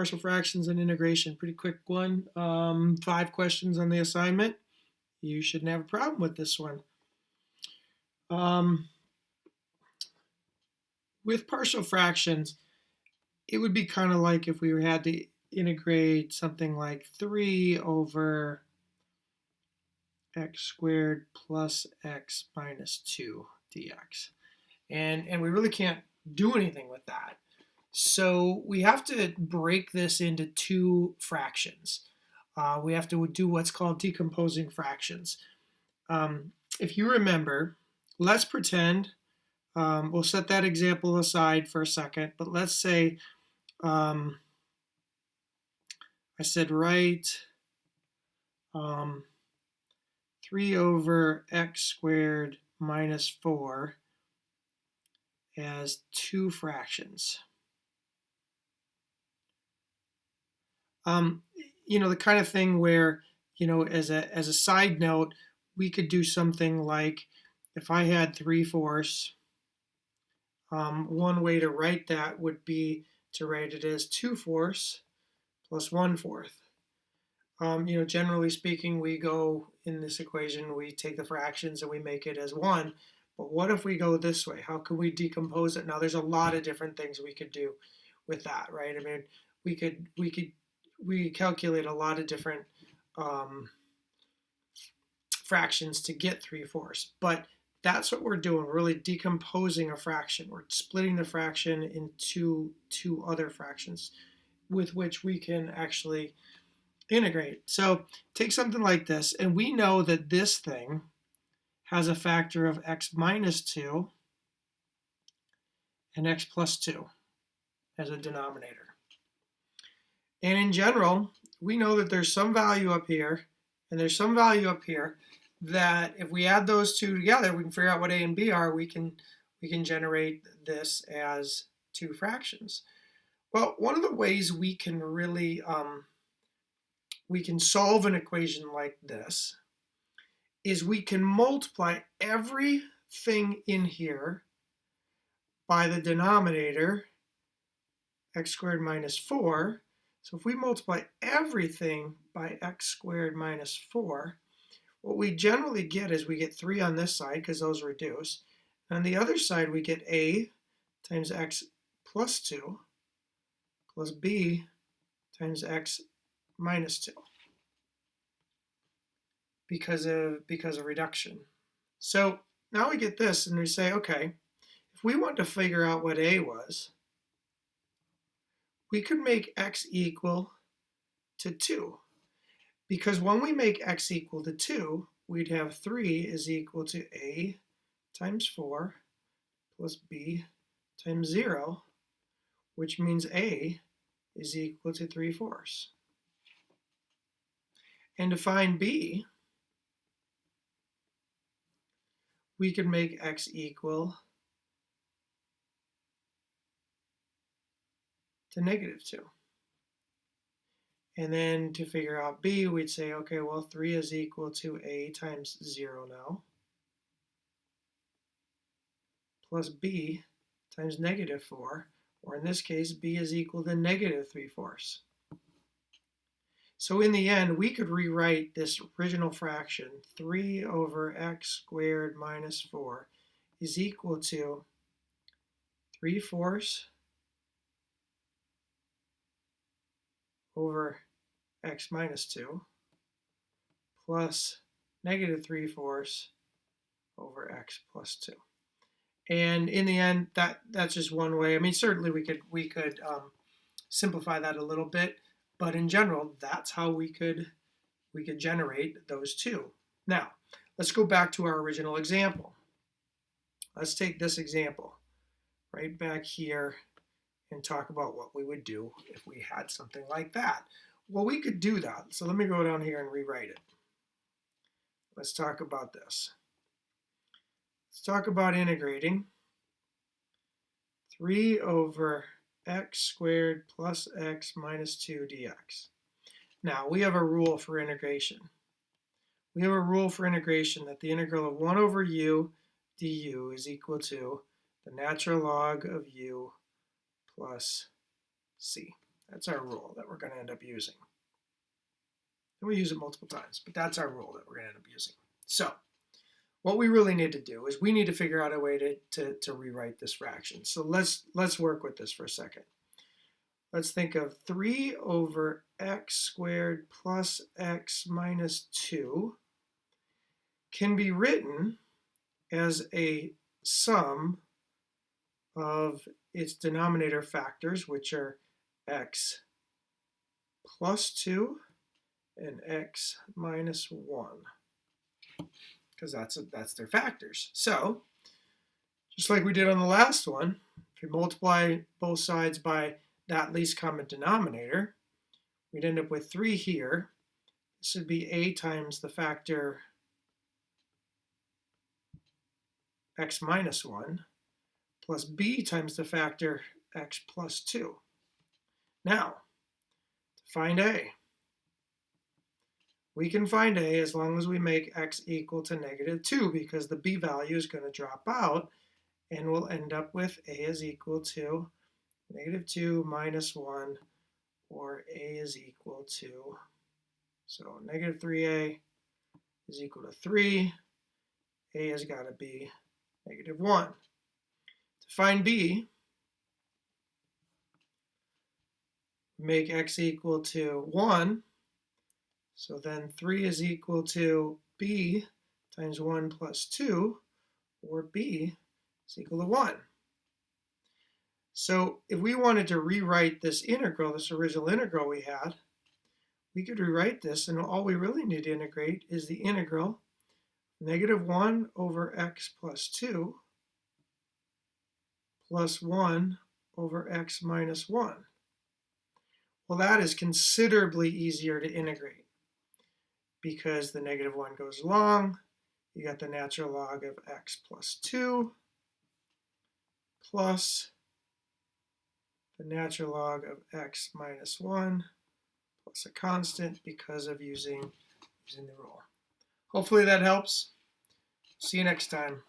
Partial fractions and integration, pretty quick one. 5 questions on the assignment. You shouldn't have a problem with this one. With partial fractions, it would be kind of like if we had to integrate something like 3 over x squared plus x minus 2 dx. And we really can't do anything with that. So we have to break this into 2 fractions. We have to do what's called decomposing fractions. If you remember, let's pretend, we'll set that example aside for a second, but let's say I said write 3 over x squared minus 4 as 2 fractions. The kind of thing where, as a side note, we could do something like if I had 3/4, one way to write that would be to write it as 2/4 plus 1/4. Generally speaking, we go in this equation, we take the fractions and we make it as 1. But what if we go this way? How can we decompose it? Now, there's a lot of different things we could do with that, right? I mean, we calculate a lot of different fractions to get 3/4, but that's what we're doing. We're really decomposing a fraction. We're splitting the fraction into 2 other fractions with which we can actually integrate. So take something like this, and we know that this thing has a factor of x minus 2 and x plus 2 as a denominator. And in general, we know that there's some value up here and there's some value up here that if we add those 2 together, we can figure out what a and b are. We can generate this as 2 fractions. Well, one of the ways we can really we can solve an equation like this is we can multiply everything in here by the denominator, x squared minus 4. So if we multiply everything by x squared minus 4, what we generally get is we get 3 on this side because those reduce. On the other side, we get a times x plus 2 plus b times x minus 2 because of reduction. So now we get this and we say, okay, if we want to figure out what a was, we could make x equal to 2. Because when we make x equal to 2, we'd have 3 is equal to a times 4 plus b times 0, which means a is equal to 3/4. And to find b, we could make x equal to -2. And then to figure out b, we'd say, okay, well, 3 is equal to a times 0 now, plus b times -4, or in this case, b is equal to -3/4. So in the end, we could rewrite this original fraction, 3 over x squared minus 4, is equal to 3/4 over x minus 2 plus -3/4 over x plus 2. And in the end, that's just one way. I mean, certainly we could simplify that a little bit, but in general, that's how we could generate those 2. Now, let's go back to our original example. Let's take this example right back here and talk about what we would do if we had something like that. Well, we could do that. So let me go down here and rewrite it. Let's talk about this. Let's talk about integrating 3 over x squared plus x minus 2 dx. Now, we have a rule for integration. We have a rule for integration that the integral of 1 over u du is equal to the natural log of u plus c. That's our rule that we're going to end up using. And we use it multiple times, but that's our rule that we're going to end up using. So what we really need to do is we need to figure out a way to rewrite this fraction. So let's work with this for a second. Let's think of 3 over x squared plus x minus 2 can be written as a sum of its denominator factors, which are x plus 2 and x minus 1, because that's their factors. So just like we did on the last one, if we multiply both sides by that least common denominator, we'd end up with 3 here. This would be a times the factor x minus 1 plus b times the factor x plus 2. Now, to find a, we can find a as long as we make x equal to -2, because the b value is going to drop out, and we'll end up with a is equal to -2 minus 1, or a is equal to, so -3a is equal to 3. A has got to be -1. To find b, make x equal to 1. So then 3 is equal to b times 1 plus 2, or b is equal to 1. So if we wanted to rewrite this integral, this original integral we had, we could rewrite this, and all we really need to integrate is the integral -1 over x plus 2 plus 1 over x minus 1. Well, that is considerably easier to integrate, because the -1 goes along. You got the natural log of x plus 2 plus the natural log of x minus 1 plus a constant, because of using the rule. Hopefully that helps. See you next time.